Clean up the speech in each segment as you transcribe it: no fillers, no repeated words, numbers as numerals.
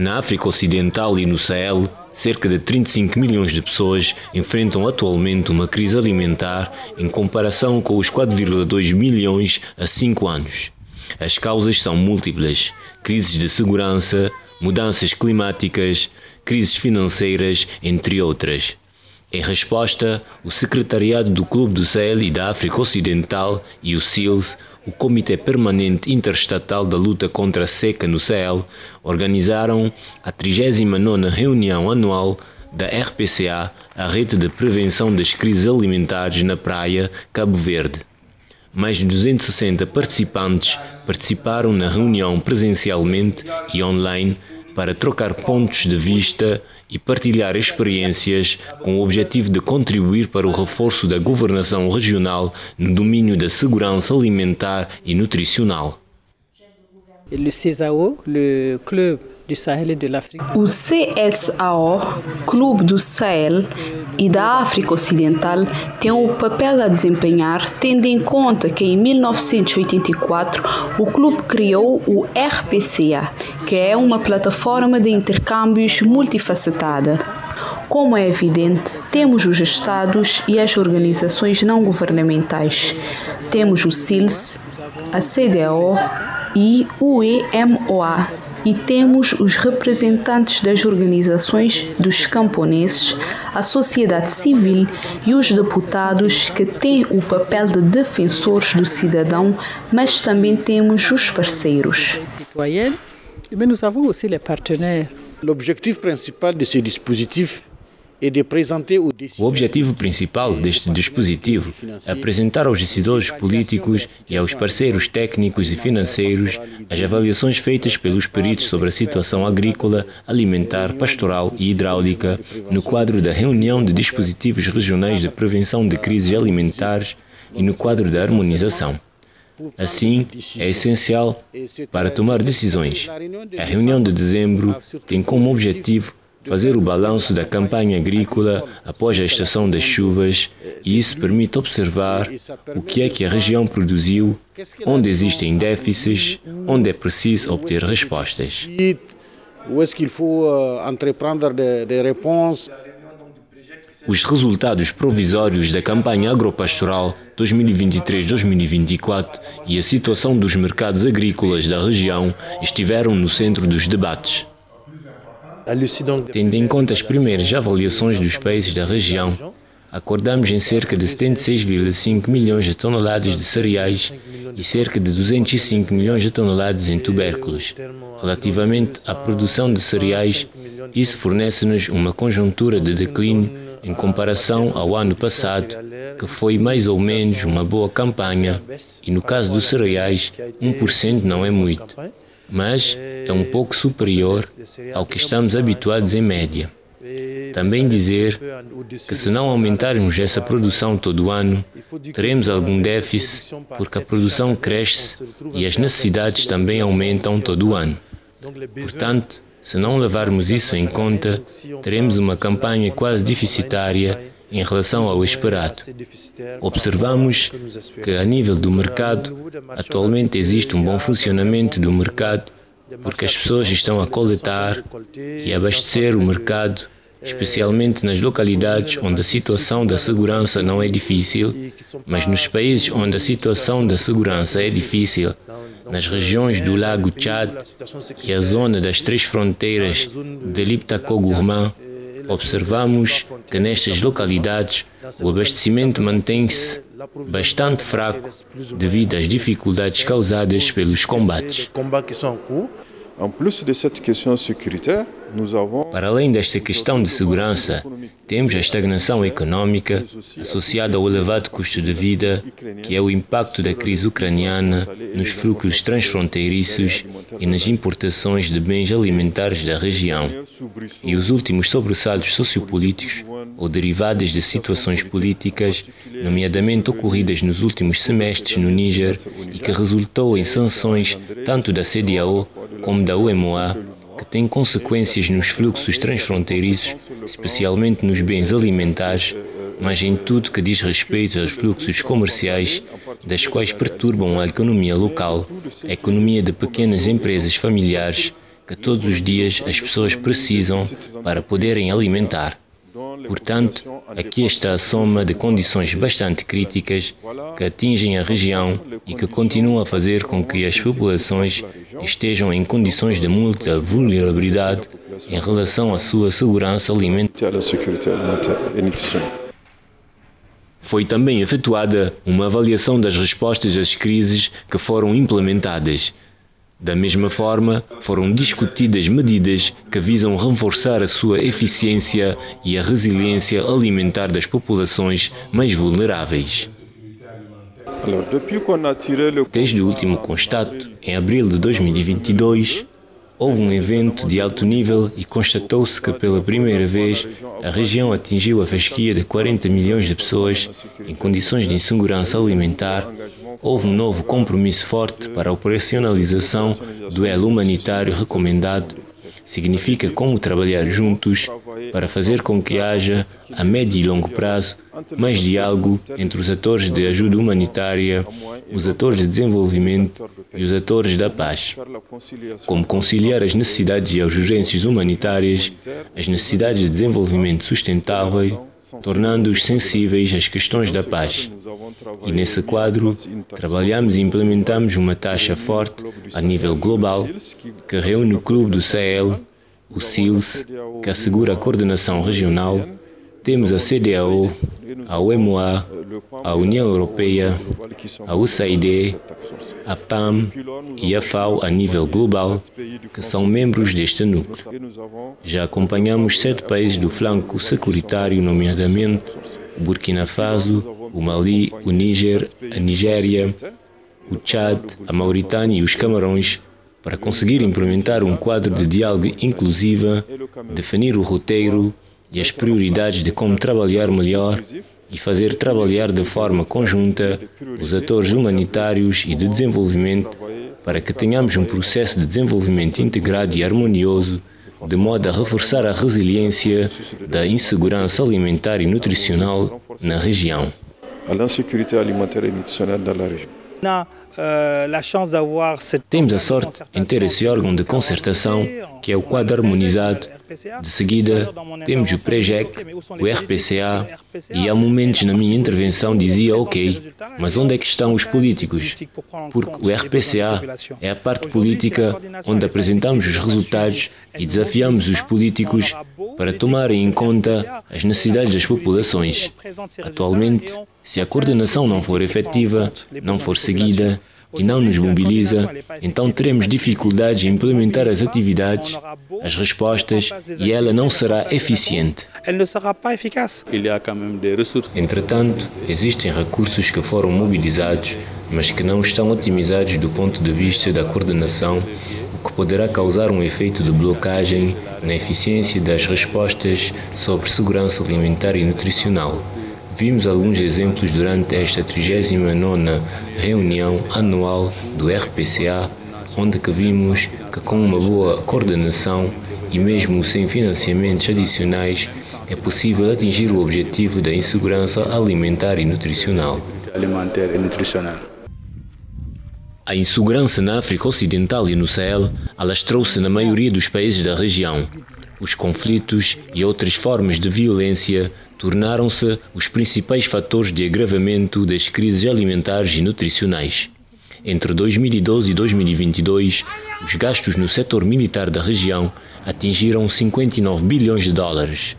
Na África Ocidental e no Sahel, cerca de 35 milhões de pessoas enfrentam atualmente uma crise alimentar em comparação com os 4,2 milhões há 5 anos. As causas são múltiplas: crises de segurança, mudanças climáticas, crises financeiras, entre outras. Em resposta, o Secretariado do Clube do Sahel e da África Ocidental e o SEALS, o Comitê Permanente Interestatal da Luta contra a Seca no Sahel, organizaram a 39ª reunião anual da RPCA, a Rede de Prevenção das Crises Alimentares na Praia, Cabo Verde. Mais de 260 participantes participaram na reunião presencialmente e online para trocar pontos de vista e partilhar experiências com o objetivo de contribuir para o reforço da governação regional no domínio da segurança alimentar e nutricional. O CSAO, Clube do Sahel e da África Ocidental, tem um papel a desempenhar, tendo em conta que em 1984 o clube criou o RPCA, que é uma plataforma de intercâmbios multifacetada. Como é evidente, temos os Estados e as organizações não governamentais. Temos o SEALS, a CEDEAO e o EMOA. E temos os representantes das organizações dos camponeses, a sociedade civil e os deputados que têm o papel de defensores do cidadão, mas também temos os parceiros. L'objectif principal de ce dispositif é de apresentar O objetivo principal deste dispositivo é apresentar aos decisores políticos e aos parceiros técnicos e financeiros as avaliações feitas pelos peritos sobre a situação agrícola, alimentar, pastoral e hidráulica no quadro da reunião de dispositivos regionais de prevenção de crises alimentares e no quadro da harmonização. Assim, é essencial para tomar decisões. A reunião de dezembro tem como objetivo fazer o balanço da campanha agrícola após a estação das chuvas, e isso permite observar o que é que a região produziu, onde existem déficits, onde é preciso obter respostas. Os resultados provisórios da campanha agropastoral 2023-2024 e a situação dos mercados agrícolas da região estiveram no centro dos debates. Tendo em conta as primeiras avaliações dos países da região, acordamos em cerca de 76,5 milhões de toneladas de cereais e cerca de 205 milhões de toneladas em tubérculos. Relativamente à produção de cereais, isso fornece-nos uma conjuntura de declínio em comparação ao ano passado, que foi mais ou menos uma boa campanha, e no caso dos cereais, 1% não é muito, mas é um pouco superior ao que estamos habituados em média. Também dizer que se não aumentarmos essa produção todo o ano, teremos algum déficit, porque a produção cresce e as necessidades também aumentam todo o ano. Portanto, se não levarmos isso em conta, teremos uma campanha quase deficitária em relação ao esperado. Observamos que, a nível do mercado, atualmente existe um bom funcionamento do mercado, porque as pessoas estão a coletar e abastecer o mercado, especialmente nas localidades onde a situação da segurança não é difícil, mas nos países onde a situação da segurança é difícil, nas regiões do Lago Tchad e a zona das 3 fronteiras de Liptako-Gourmand, observamos que nestas localidades o abastecimento mantém-se bastante fraco devido às dificuldades causadas pelos combates. Para além desta questão de segurança, temos a estagnação econômica associada ao elevado custo de vida, que é o impacto da crise ucraniana nos fluxos transfronteiriços e nas importações de bens alimentares da região, e os últimos sobressaltos sociopolíticos ou derivados de situações políticas, nomeadamente ocorridas nos últimos semestres no Níger e que resultou em sanções tanto da CEDEAO como da UEMOA, que tem consequências nos fluxos transfronteiriços, especialmente nos bens alimentares, mas em tudo que diz respeito aos fluxos comerciais, das quais perturbam a economia local, a economia de pequenas empresas familiares que todos os dias as pessoas precisam para poderem alimentar. Portanto, aqui está a soma de condições bastante críticas que atingem a região e que continuam a fazer com que as populações estejam em condições de muita vulnerabilidade em relação à sua segurança alimentar. Foi também efetuada uma avaliação das respostas às crises que foram implementadas. Da mesma forma, foram discutidas medidas que visam reforçar a sua eficiência e a resiliência alimentar das populações mais vulneráveis. Desde o último constato, em abril de 2022, houve um evento de alto nível e constatou-se que pela primeira vez a região atingiu a fasquia de 40 milhões de pessoas em condições de insegurança alimentar. Houve um novo compromisso forte para a operacionalização do elo humanitário recomendado. Significa como trabalhar juntos para fazer com que haja, a médio e longo prazo, mais diálogo entre os atores de ajuda humanitária, os atores de desenvolvimento e os atores da paz. Como conciliar as necessidades e as urgências humanitárias, as necessidades de desenvolvimento sustentável, tornando-os sensíveis às questões da paz. E nesse quadro, trabalhamos e implementamos uma taxa forte a nível global que reúne o Clube do Sahel, o SEALS, que assegura a coordenação regional, temos a CEDEAO, a OMOA, a União Europeia, a USAID, a PAM e a FAO a nível global, que são membros deste núcleo. Já acompanhamos 7 países do flanco securitário, nomeadamente o Burkina Faso, o Mali, o Níger, a Nigéria, o Tchad, a Mauritânia e os Camarões, para conseguir implementar um quadro de diálogo inclusivo, definir o roteiro e as prioridades de como trabalhar melhor e fazer trabalhar de forma conjunta os atores humanitários e de desenvolvimento para que tenhamos um processo de desenvolvimento integrado e harmonioso, de modo a reforçar a resiliência da insegurança alimentar e nutricional na região. Temos a sorte em ter esse órgão de concertação, que é o quadro harmonizado. De seguida, temos o PREJEC, o RPCA, e há momentos na minha intervenção dizia, ok, mas onde é que estão os políticos? Porque o RPCA é a parte política onde apresentamos os resultados e desafiamos os políticos para tomarem em conta as necessidades das populações. Atualmente, se a coordenação não for efetiva, não for seguida, e não nos mobiliza, então teremos dificuldades em implementar as atividades, as respostas, e ela não será eficiente. Entretanto, existem recursos que foram mobilizados, mas que não estão otimizados do ponto de vista da coordenação, o que poderá causar um efeito de blocagem na eficiência das respostas sobre segurança alimentar e nutricional. Vimos alguns exemplos durante esta 39ª reunião anual do RPCA, onde que vimos que com uma boa coordenação e mesmo sem financiamentos adicionais é possível atingir o objetivo da insegurança alimentar e nutricional. A insegurança na África Ocidental e no Sahel alastrou-se na maioria dos países da região. Os conflitos e outras formas de violência tornaram-se os principais fatores de agravamento das crises alimentares e nutricionais. Entre 2012 e 2022, os gastos no setor militar da região atingiram 59 bilhões de dólares.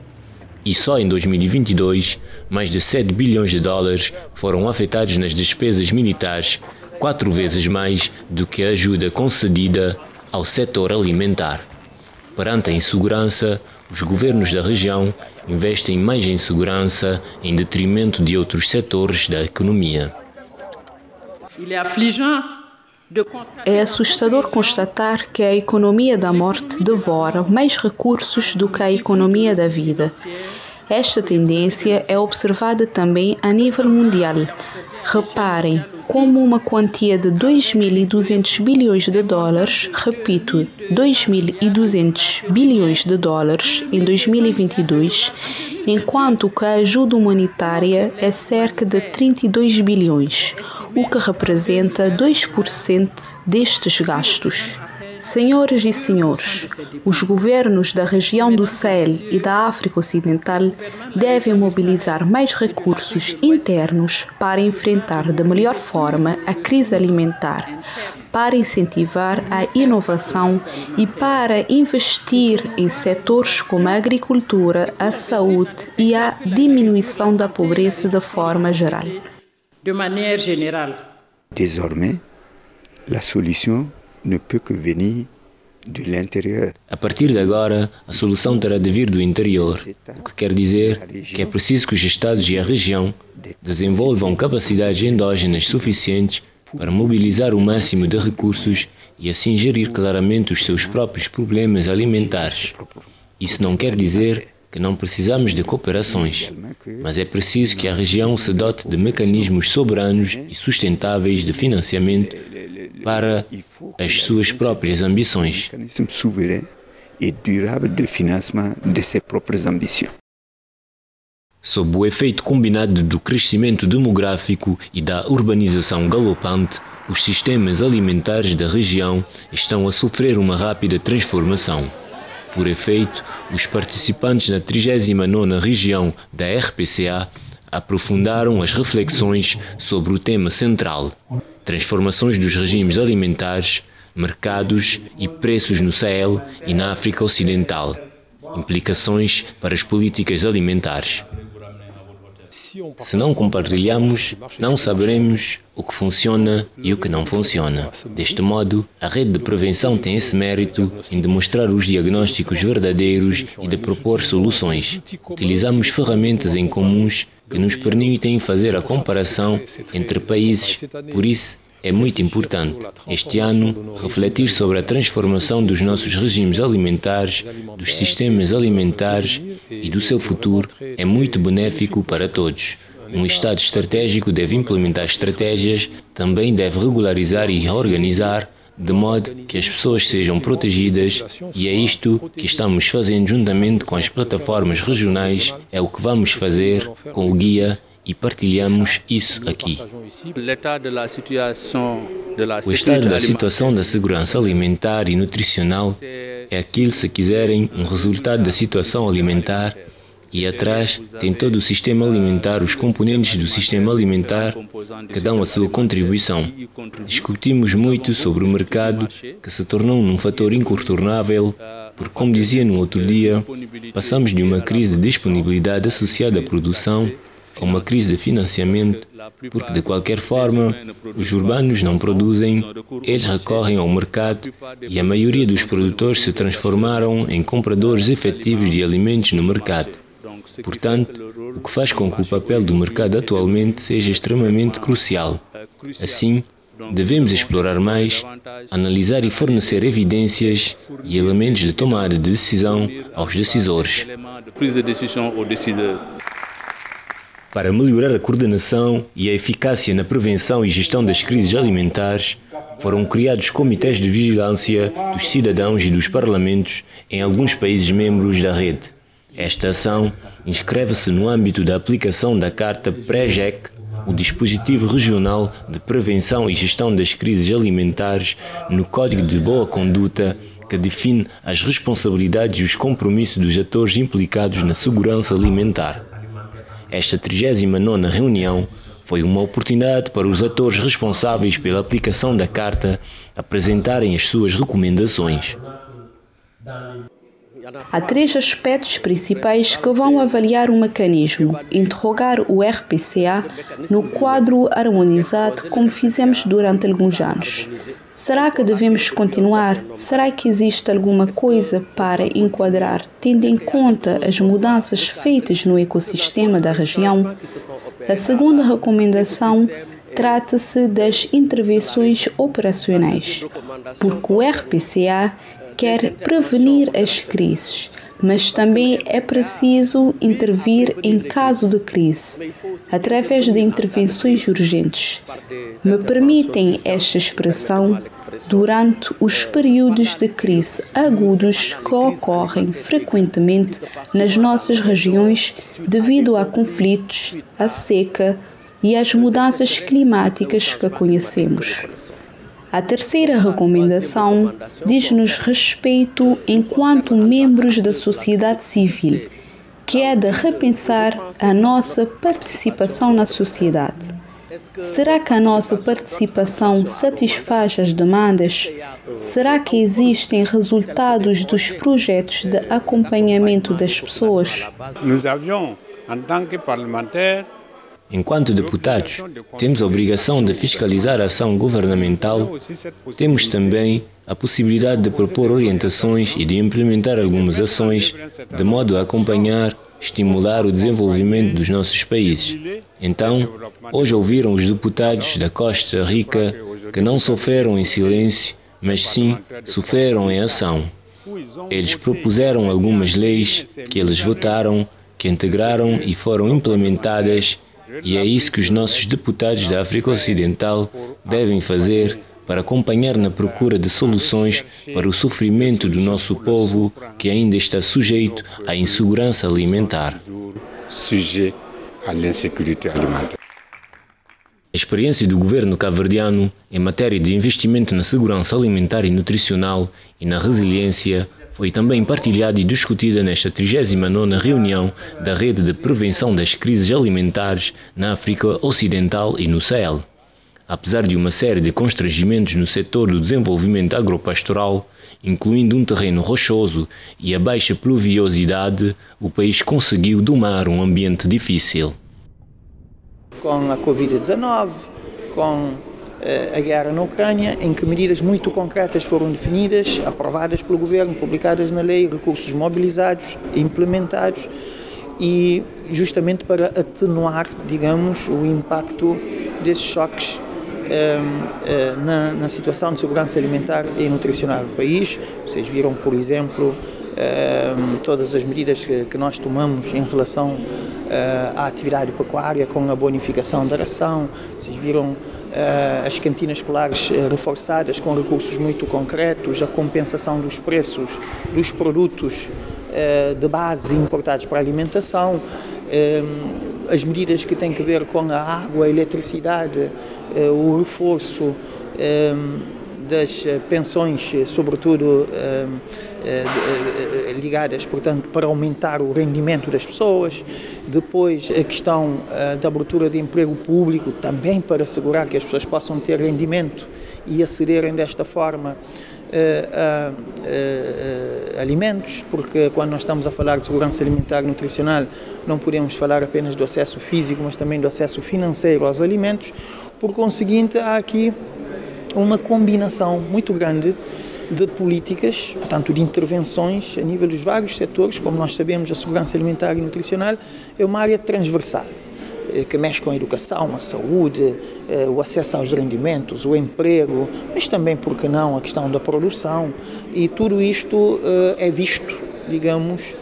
E só em 2022, mais de 7 bilhões de dólares foram afetados nas despesas militares, 4 vezes mais do que a ajuda concedida ao setor alimentar. Perante a insegurança, os governos da região investem mais em segurança em detrimento de outros setores da economia. É assustador constatar que a economia da morte devora mais recursos do que a economia da vida. Esta tendência é observada também a nível mundial. Reparem como uma quantia de 2.200 bilhões de dólares, repito, 2.200 bilhões de dólares em 2022, enquanto que a ajuda humanitária é cerca de 32 bilhões, o que representa 2% destes gastos. Senhoras e senhores, os governos da região do Sahel e da África Ocidental devem mobilizar mais recursos internos para enfrentar de melhor forma a crise alimentar, para incentivar a inovação e para investir em setores como a agricultura, a saúde e a diminuição da pobreza de forma geral. De maneira geral. Désormais, la solution ne peut que venir de l'intérieur. A partir de agora, a solução terá de vir do interior, o que quer dizer que é preciso que os Estados e a região desenvolvam capacidades endógenas suficientes para mobilizar o máximo de recursos e assim gerir claramente os seus próprios problemas alimentares. Isso não quer dizer que não precisamos de cooperações, mas é preciso que a região se dote de mecanismos soberanos e sustentáveis de financiamento para as suas próprias ambições. Mécanisme souverain et durable de financement de ses propres ambitions. Sob o efeito combinado do crescimento demográfico e da urbanização galopante, os sistemas alimentares da região estão a sofrer uma rápida transformação. Por efeito, os participantes na 39ª região da RPCA aprofundaram as reflexões sobre o tema central: transformações dos regimes alimentares, mercados e preços no Sahel e na África Ocidental, implicações para as políticas alimentares. Se não compartilhamos, não saberemos o que funciona e o que não funciona. Deste modo, a rede de prevenção tem esse mérito em demonstrar os diagnósticos verdadeiros e de propor soluções. Utilizamos ferramentas em comuns que nos permitem fazer a comparação entre países, por isso é muito importante, este ano, refletir sobre a transformação dos nossos regimes alimentares, dos sistemas alimentares e do seu futuro é muito benéfico para todos. Um Estado estratégico deve implementar estratégias, também deve regularizar e organizar, de modo que as pessoas sejam protegidas, e é isto que estamos fazendo juntamente com as plataformas regionais, é o que vamos fazer com o guia e partilhamos isso aqui. O estado da situação da segurança alimentar e nutricional é aquilo, se quiserem, um resultado da situação alimentar, e atrás tem todo o sistema alimentar, os componentes do sistema alimentar que dão a sua contribuição. Discutimos muito sobre o mercado, que se tornou um fator incontornável, porque, como dizia no outro dia, passamos de uma crise de disponibilidade associada à produção a uma crise de financiamento, porque de qualquer forma os urbanos não produzem, eles recorrem ao mercado e a maioria dos produtores se transformaram em compradores efetivos de alimentos no mercado. Portanto, o que faz com que o papel do mercado atualmente seja extremamente crucial. Assim, devemos explorar mais, analisar e fornecer evidências e elementos de tomada de decisão aos decisores. Para melhorar a coordenação e a eficácia na prevenção e gestão das crises alimentares, foram criados comitês de vigilância dos cidadãos e dos parlamentos em alguns países membros da rede. Esta ação inscreve-se no âmbito da aplicação da Carta PREGEC, o dispositivo regional de prevenção e gestão das crises alimentares, no Código de Boa Conduta, que define as responsabilidades e os compromissos dos atores implicados na segurança alimentar. Esta 39ª reunião foi uma oportunidade para os atores responsáveis pela aplicação da Carta apresentarem as suas recomendações. Há 3 aspectos principais que vão avaliar o mecanismo, interrogar o RPCA no quadro harmonizado como fizemos durante alguns anos. Será que devemos continuar? Será que existe alguma coisa para enquadrar, tendo em conta as mudanças feitas no ecossistema da região? A segunda recomendação trata-se das intervenções operacionais, porque o RPCA quer prevenir as crises, mas também é preciso intervir em caso de crise, através de intervenções urgentes. Me permitem esta expressão durante os períodos de crise agudos que ocorrem frequentemente nas nossas regiões devido a conflitos, à seca e às mudanças climáticas que conhecemos. A terceira recomendação diz-nos respeito enquanto membros da sociedade civil, que é de repensar a nossa participação na sociedade. Será que a nossa participação satisfaz as demandas? Será que existem resultados dos projetos de acompanhamento das pessoas? Enquanto deputados, temos a obrigação de fiscalizar a ação governamental. Temos também a possibilidade de propor orientações e de implementar algumas ações de modo a acompanhar, estimular o desenvolvimento dos nossos países. Então, hoje ouviram os deputados da Costa Rica que não sofreram em silêncio, mas sim sofreram em ação. Eles propuseram algumas leis que eles votaram, que integraram e foram implementadas, e é isso que os nossos deputados da África Ocidental devem fazer para acompanhar na procura de soluções para o sofrimento do nosso povo que ainda está sujeito à insegurança alimentar. A experiência do governo cabo-verdiano em matéria de investimento na segurança alimentar e nutricional e na resiliência foi também partilhada e discutida nesta 39ª reunião da Rede de Prevenção das Crises Alimentares na África Ocidental e no Sahel. Apesar de uma série de constrangimentos no setor do desenvolvimento agropastoral, incluindo um terreno rochoso e a baixa pluviosidade, o país conseguiu domar um ambiente difícil. Com a Covid-19, com a guerra na Ucrânia, em que medidas muito concretas foram definidas, aprovadas pelo governo, publicadas na lei, recursos mobilizados, implementados, e justamente para atenuar, digamos, o impacto desses choques na situação de segurança alimentar e nutricional do país. Vocês viram, por exemplo, todas as medidas que nós tomamos em relação à atividade pecuária, com a bonificação da ração. Vocês viram as cantinas escolares reforçadas com recursos muito concretos, a compensação dos preços dos produtos de base importados para a alimentação, as medidas que têm a ver com a água, a eletricidade, o reforço das pensões, sobretudo ligadas, portanto, para aumentar o rendimento das pessoas. Depois a questão da abertura de emprego público, também para assegurar que as pessoas possam ter rendimento e acederem desta forma a alimentos, porque quando nós estamos a falar de segurança alimentar e nutricional, não podemos falar apenas do acesso físico, mas também do acesso financeiro aos alimentos. Por conseguinte, há aqui uma combinação muito grande de políticas, portanto, de intervenções a nível dos vários setores. Como nós sabemos, a segurança alimentar e nutricional é uma área transversal, que mexe com a educação, a saúde, o acesso aos rendimentos, o emprego, mas também, por que não, a questão da produção. E tudo isto é visto, digamos,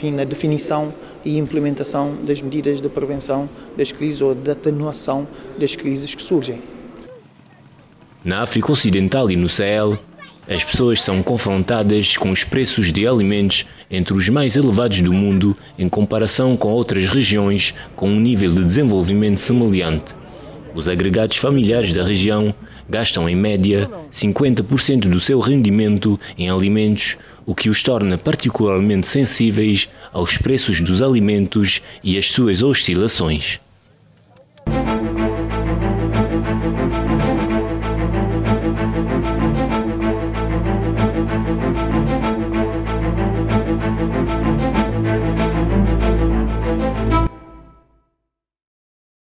na definição e implementação das medidas de prevenção das crises ou de atenuação das crises que surgem. Na África Ocidental e no Sahel, as pessoas são confrontadas com os preços de alimentos entre os mais elevados do mundo em comparação com outras regiões com um nível de desenvolvimento semelhante. Os agregados familiares da região gastam em média 50% do seu rendimento em alimentos, o que os torna particularmente sensíveis aos preços dos alimentos e às suas oscilações.